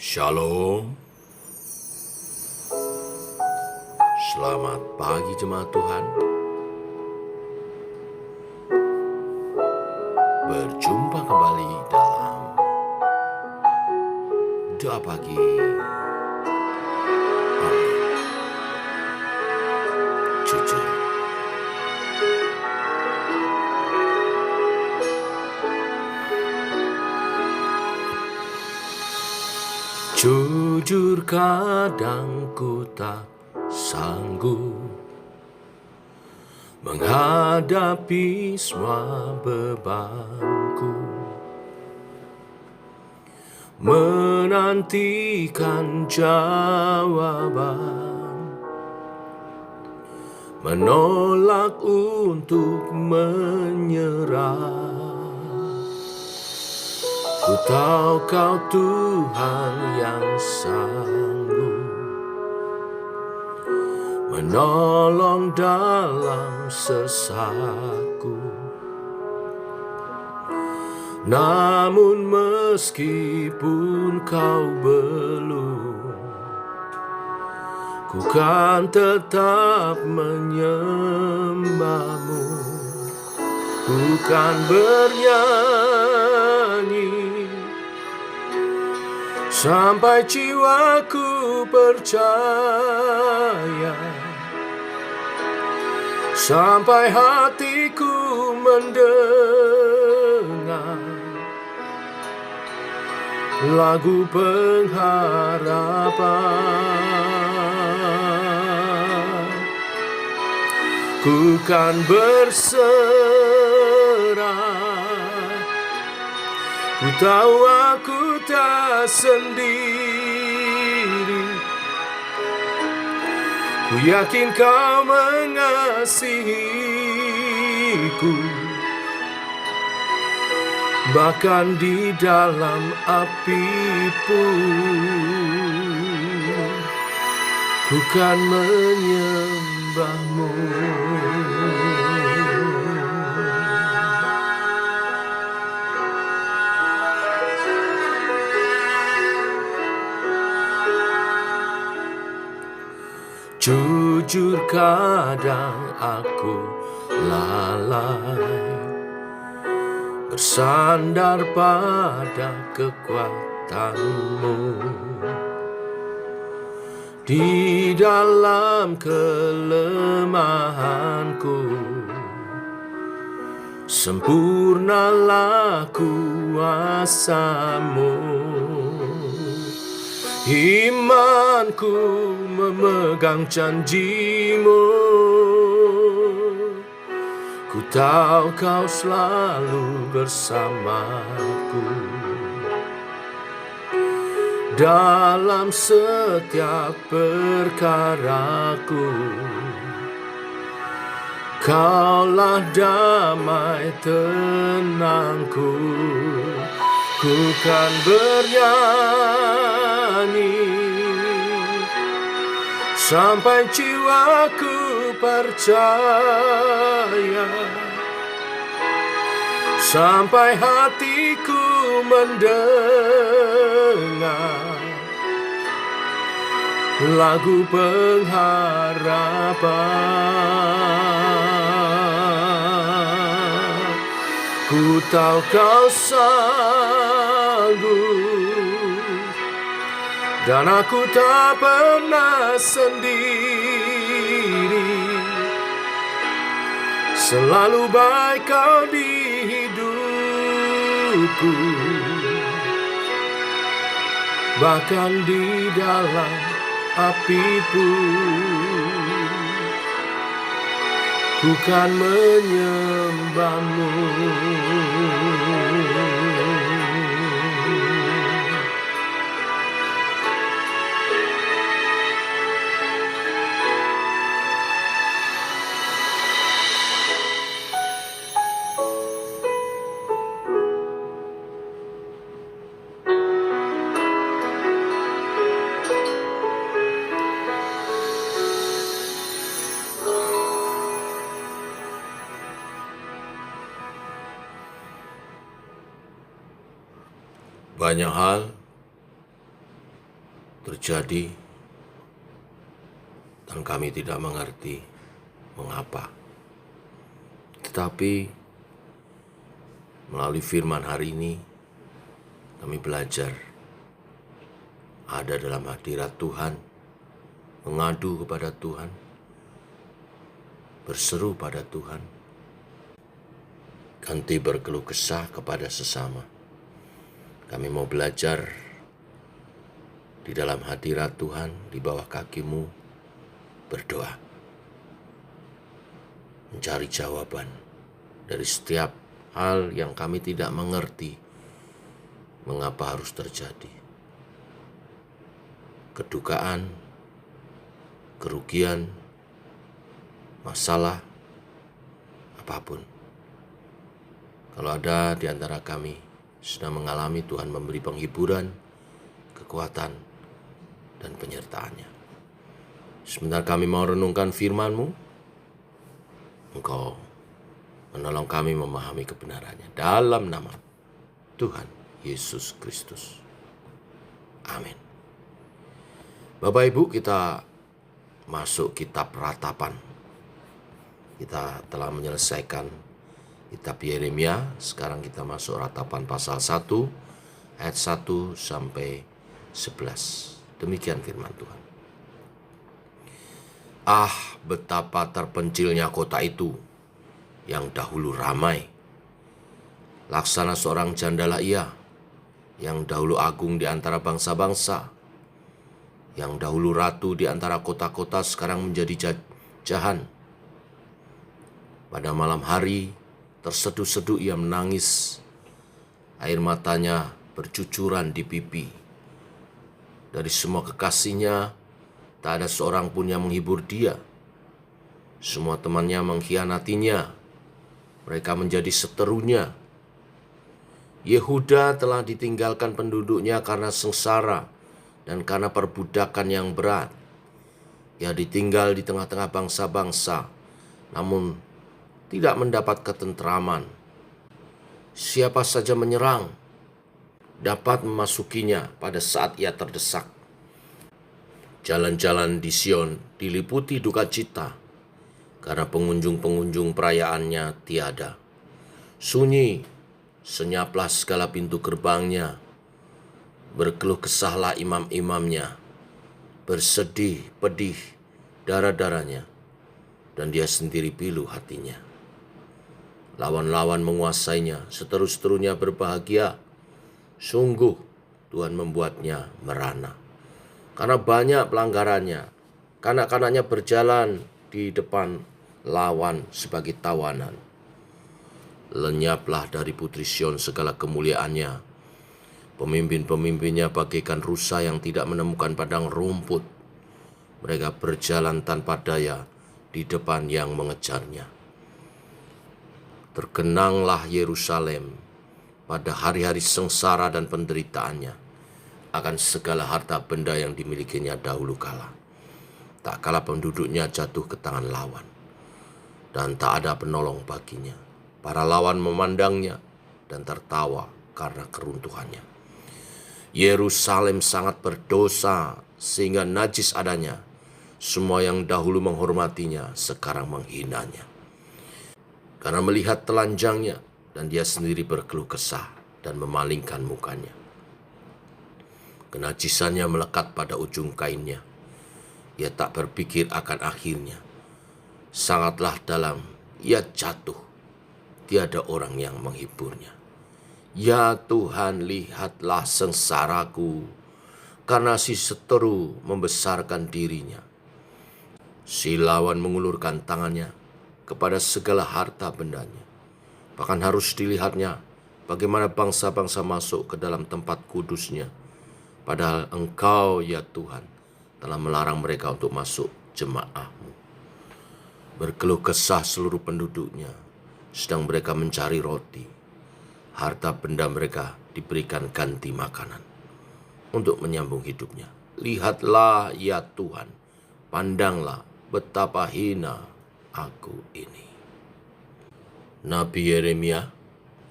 Shalom, selamat pagi jemaat Tuhan. Berjumpa kembali dalam doa pagi. Amin. Jujur. Jujur kadang ku tak sanggup menghadapi semua bebanku, menantikan jawaban, menolak untuk menyerah. Ku tahu Kau Tuhan yang sanggup menolong dalam sesatku. Namun meskipun Kau belum, ku kan tetap menyembah-Mu. Ku kan bernyanyi sampai jiwaku percaya, sampai hatiku mendengar lagu pengharapan. Ku kan berserah, ku tahu aku tak sendiri. Ku yakin Kau mengasihiku, bahkan di dalam api pun ku kan menyembah-Mu. Jujur kadang aku lalai, bersandar pada kekuatan-Mu. Di dalam kelemahanku, sempurnalah kuasa-Mu. Imanku memegang janji-Mu, ku tahu Kau selalu bersamaku dalam setiap perkaraku. Kaulah damai tenangku, ku kan bernyanyi sampai jiwaku percaya, sampai hatiku mendengar lagu pengharapan. Ku tahu Kau sanggup, dan aku tak pernah sendiri. Selalu baik Kau di hidupku, bahkan di dalam api pun ku kan menyembah-Mu. Banyak hal terjadi dan kami tidak mengerti mengapa. Tetapi melalui firman hari ini kami belajar ada dalam hadirat Tuhan, mengadu kepada Tuhan, berseru pada Tuhan, ganti berkeluh kesah kepada sesama. Kami mau belajar di dalam hadirat Tuhan, di bawah kakimu, berdoa, mencari jawaban dari setiap hal yang kami tidak mengerti mengapa harus terjadi. Kedukaan, kerugian, masalah, apapun. Kalau ada di antara kami sedang mengalami, Tuhan memberi penghiburan, kekuatan, dan penyertaannya. Sebentar kami mau renungkan firman-Mu, Engkau menolong kami memahami kebenarannya. Dalam nama Tuhan Yesus Kristus. Amin. Bapak Ibu, kita masuk kitab Ratapan. Kita telah menyelesaikan kitab Yeremia. Sekarang kita masuk Ratapan pasal 1 ayat 1 sampai 11. Demikian firman Tuhan. Ah, betapa terpencilnya kota itu yang dahulu ramai. Laksana seorang jandala ia, yang dahulu agung di antara bangsa-bangsa. Yang dahulu ratu di antara kota-kota sekarang menjadi jahan. Pada malam hari terseduh-seduh ia menangis. Air matanya bercucuran di pipi. Dari semua kekasihnya tak ada seorang pun yang menghibur dia. Semua temannya mengkhianatinya. Mereka menjadi seterunya. Yehuda telah ditinggalkan penduduknya karena sengsara dan karena perbudakan yang berat. Ia ditinggal di tengah-tengah bangsa-bangsa, namun tidak mendapat ketentraman. Siapa saja menyerang, dapat memasukinya pada saat ia terdesak. Jalan-jalan di Sion diliputi duka cita, karena pengunjung-pengunjung perayaannya tiada. Sunyi, senyaplah segala pintu gerbangnya. Berkeluh kesahlah imam-imamnya, bersedih, pedih, darah-darahnya, dan dia sendiri pilu hatinya. Lawan-lawan menguasainya, seteru-seterunya berbahagia. Sungguh Tuhan membuatnya merana. Karena banyak pelanggarannya, kanak-kanaknya berjalan di depan lawan sebagai tawanan. Lenyaplah dari putri Sion segala kemuliaannya. Pemimpin-pemimpinnya bagaikan rusa yang tidak menemukan padang rumput. Mereka berjalan tanpa daya di depan yang mengejarnya. Terkenanglah Yerusalem pada hari-hari sengsara dan penderitaannya akan segala harta benda yang dimilikinya dahulu kala. Tak kala penduduknya jatuh ke tangan lawan, dan tak ada penolong baginya. Para lawan memandangnya dan tertawa karena keruntuhannya. Yerusalem sangat berdosa sehingga najis adanya. Semua yang dahulu menghormatinya sekarang menghinanya. Karena melihat telanjangnya dan dia sendiri berkeluh kesah dan memalingkan mukanya. Kenajisannya melekat pada ujung kainnya. Ia tak berpikir akan akhirnya. Sangatlah dalam ia jatuh. Tiada orang yang menghiburnya. Ya Tuhan, lihatlah sengsaraku, karena si seteru membesarkan dirinya. Si lawan mengulurkan tangannya kepada segala harta bendanya. Bahkan harus dilihatnya bagaimana bangsa-bangsa masuk ke dalam tempat kudusnya. Padahal Engkau, ya Tuhan, telah melarang mereka untuk masuk jemaah-Mu. Berkeluh kesah seluruh penduduknya, sedang mereka mencari roti. Harta benda mereka diberikan ganti makanan untuk menyambung hidupnya. Lihatlah ya Tuhan, pandanglah betapa hina aku ini. Nabi Yeremia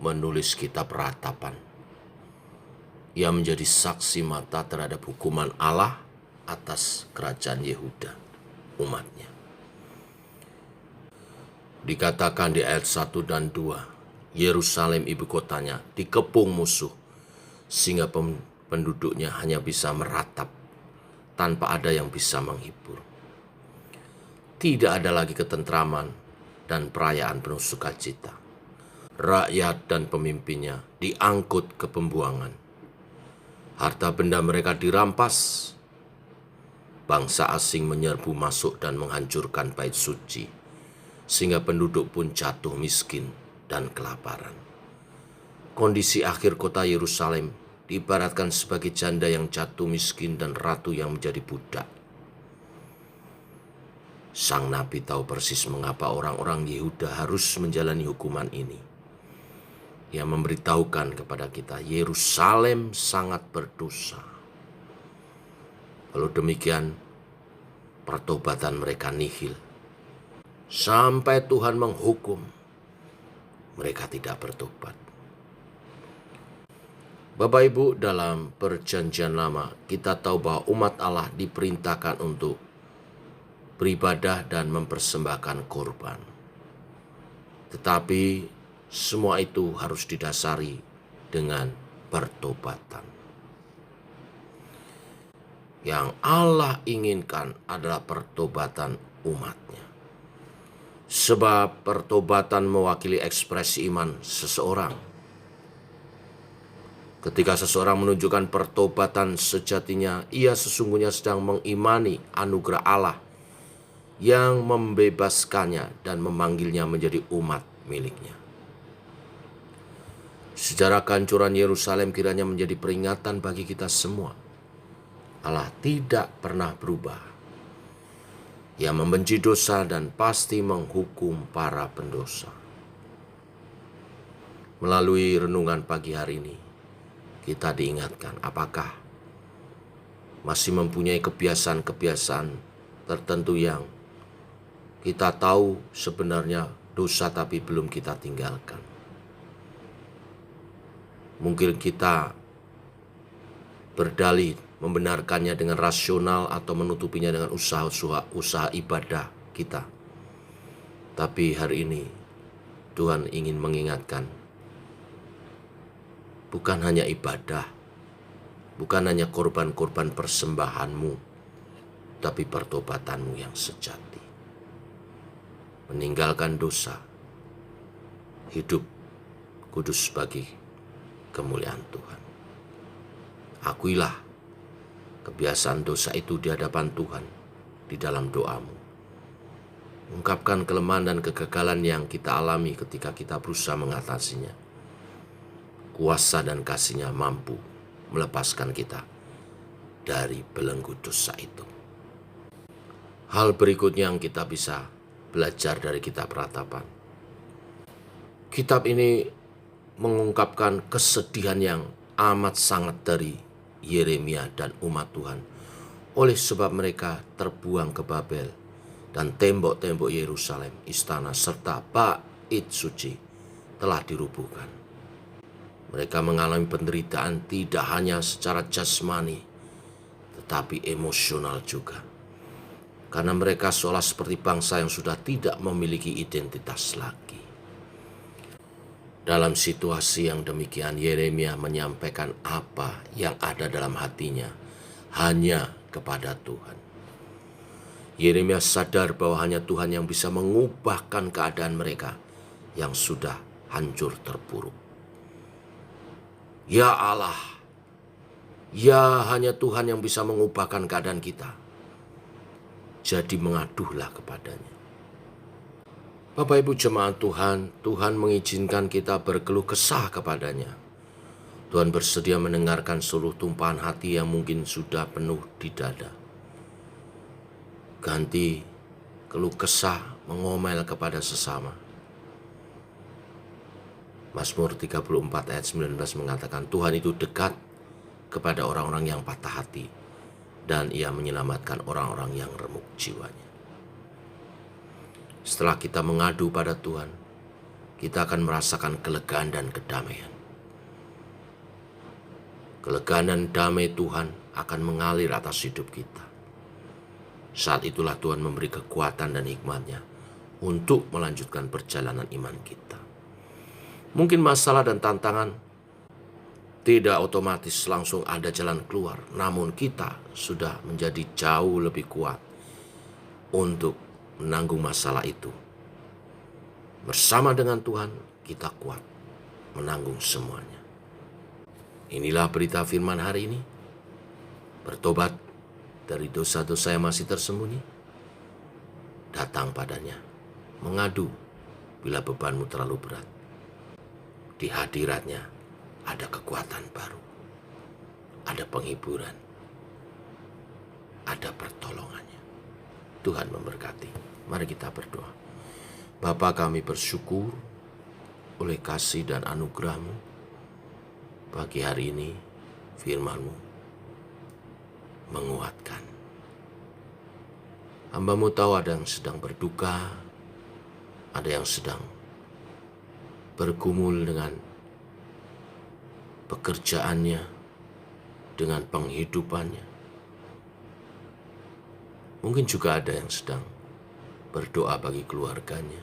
menulis kitab Ratapan. Ia menjadi saksi mata terhadap hukuman Allah atas kerajaan Yehuda, umatnya. Dikatakan di ayat 1 dan 2, Yerusalem ibu kotanya dikepung musuh, sehingga penduduknya hanya bisa meratap, tanpa ada yang bisa menghibur. Tidak ada lagi ketentraman dan perayaan penuh sukacita. Rakyat dan pemimpinnya diangkut ke pembuangan. Harta benda mereka dirampas. Bangsa asing menyerbu masuk dan menghancurkan bait suci, sehingga penduduk pun jatuh miskin dan kelaparan. Kondisi akhir kota Yerusalem diibaratkan sebagai janda yang jatuh miskin dan ratu yang menjadi budak. Sang nabi tahu persis mengapa orang-orang Yehuda harus menjalani hukuman ini. Ia memberitahukan kepada kita, Yerusalem sangat berdosa. Lalu demikian, pertobatan mereka nihil. Sampai Tuhan menghukum, mereka tidak bertobat. Bapak Ibu, dalam perjanjian lama, kita tahu bahwa umat Allah diperintahkan untuk beribadah dan mempersembahkan korban. Tetapi semua itu harus didasari dengan pertobatan. Yang Allah inginkan adalah pertobatan umatnya. Sebab pertobatan mewakili ekspresi iman seseorang. Ketika seseorang menunjukkan pertobatan sejatinya, ia sesungguhnya sedang mengimani anugerah Allah yang membebaskannya dan memanggilnya menjadi umat miliknya. Sejarah kehancuran Yerusalem kiranya menjadi peringatan bagi kita semua. Allah tidak pernah berubah. Ia membenci dosa dan pasti menghukum para pendosa. Melalui renungan pagi hari ini, kita diingatkan apakah masih mempunyai kebiasaan-kebiasaan tertentu yang kita tahu sebenarnya dosa tapi belum kita tinggalkan. Mungkin kita berdalih membenarkannya dengan rasional atau menutupinya dengan usaha ibadah kita. Tapi hari ini Tuhan ingin mengingatkan, bukan hanya ibadah, bukan hanya korban-korban persembahanmu, tapi pertobatanmu yang sejati. Meninggalkan dosa, hidup kudus bagi kemuliaan Tuhan. Akuilah kebiasaan dosa itu di hadapan Tuhan di dalam doamu. Ungkapkan kelemahan dan kegagalan yang kita alami ketika kita berusaha mengatasinya. Kuasa dan kasih-Nya mampu melepaskan kita dari belenggu dosa itu. Hal berikutnya yang kita bisa belajar dari kitab Ratapan. Kitab ini mengungkapkan kesedihan yang amat sangat dari Yeremia dan umat Tuhan oleh sebab mereka terbuang ke Babel dan tembok-tembok Yerusalem, istana serta bait suci telah dirubuhkan. Mereka mengalami penderitaan tidak hanya secara jasmani tetapi emosional juga, karena mereka seolah seperti bangsa yang sudah tidak memiliki identitas lagi. Dalam situasi yang demikian, Yeremia menyampaikan apa yang ada dalam hatinya hanya kepada Tuhan. Yeremia sadar bahwa hanya Tuhan yang bisa mengubahkan keadaan mereka yang sudah hancur terpuruk. Ya Allah, ya hanya Tuhan yang bisa mengubahkan keadaan kita. Jadi mengaduhlah kepadanya. Bapak Ibu jemaat Tuhan, Tuhan mengizinkan kita berkeluh kesah kepadanya. Tuhan bersedia mendengarkan seluruh tumpahan hati yang mungkin sudah penuh di dada. Ganti keluh kesah mengomel kepada sesama. Mazmur 34 ayat 19 mengatakan, Tuhan itu dekat kepada orang-orang yang patah hati dan Ia menyelamatkan orang-orang yang remuk jiwanya. Setelah kita mengadu pada Tuhan, kita akan merasakan kelegaan dan kedamaian. Kelegaan dan damai Tuhan akan mengalir atas hidup kita. Saat itulah Tuhan memberi kekuatan dan hikmat-Nya untuk melanjutkan perjalanan iman kita. Mungkin masalah dan tantangan tidak otomatis langsung ada jalan keluar, namun kita sudah menjadi jauh lebih kuat untuk menanggung masalah itu. Bersama dengan Tuhan, kita kuat menanggung semuanya. Inilah berita firman hari ini. Bertobat dari dosa-dosa yang masih tersembunyi. Datang padanya, mengadu bila bebanmu terlalu berat. Di hadiratnya ada kekuatan baru, ada penghiburan, ada pertolongannya. Tuhan memberkati. Mari kita berdoa. Bapa, kami bersyukur oleh kasih dan anugerah-Mu. Pagi hari ini firman-Mu menguatkan. Hamba-Mu tahu ada yang sedang berduka, ada yang sedang bergumul dengan pekerjaannya, dengan penghidupannya. Mungkin juga ada yang sedang berdoa bagi keluarganya,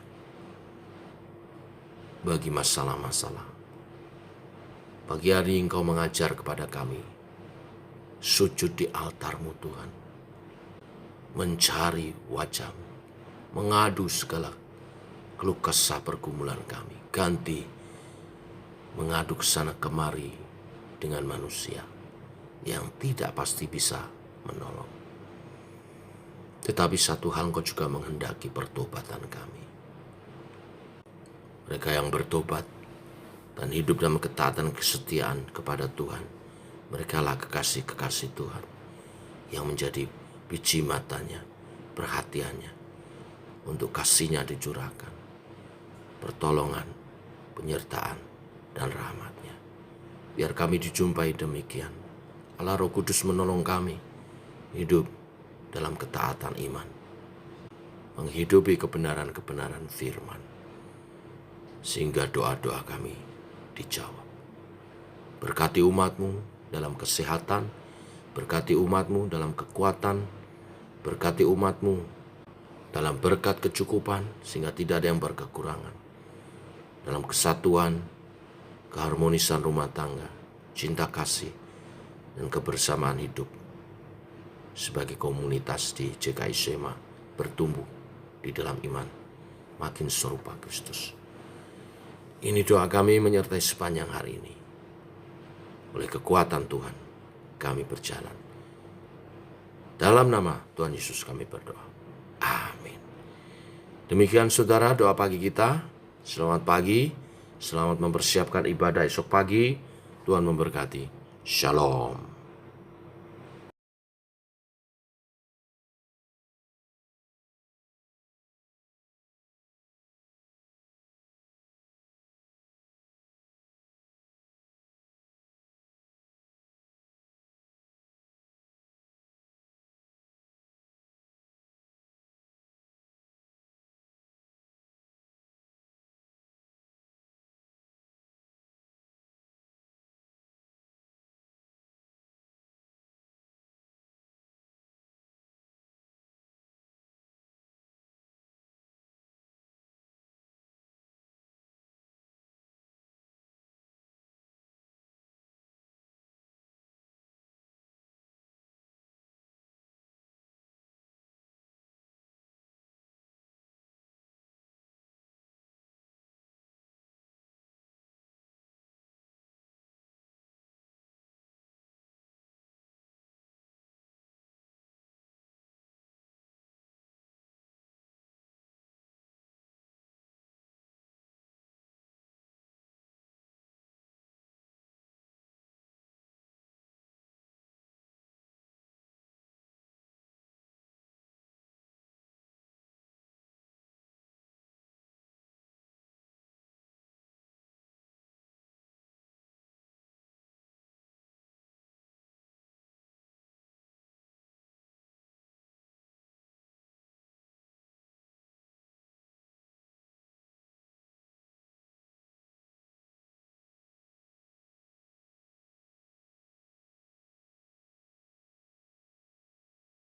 bagi masalah-masalah. Pagi hari Engkau mengajar kepada kami, sujud di altar-Mu Tuhan, mencari wajah-Mu, mengadu segala keluh kesah pergumulan kami, ganti mengadu ke sana kemari dengan manusia yang tidak pasti bisa menolong. Tetapi satu hal Engkau juga menghendaki pertobatan kami. Mereka yang bertobat dan hidup dalam ketaatan kesetiaan kepada Tuhan, mereka lah kekasih-kekasih Tuhan yang menjadi biji matanya, perhatiannya, untuk kasih-Nya dicurahkan, pertolongan, penyertaan, dan rahmat-Nya. Biar kami dijumpai demikian. Allah Roh Kudus menolong kami hidup dalam ketaatan iman, menghidupi kebenaran-kebenaran firman, sehingga doa-doa kami dijawab. Berkati umat-Mu dalam kesehatan, berkati umat-Mu dalam kekuatan, berkati umat-Mu dalam berkat kecukupan, sehingga tidak ada yang berkekurangan. Dalam kesatuan, keharmonisan rumah tangga, cinta kasih, dan kebersamaan hidup sebagai komunitas di JKI Sema bertumbuh di dalam iman, makin serupa Kristus. Ini doa kami menyertai sepanjang hari ini. Oleh kekuatan Tuhan, kami berjalan. Dalam nama Tuhan Yesus kami berdoa. Amin. Demikian saudara doa pagi kita. Selamat pagi, selamat mempersiapkan ibadah esok pagi. Tuhan memberkati. Shalom.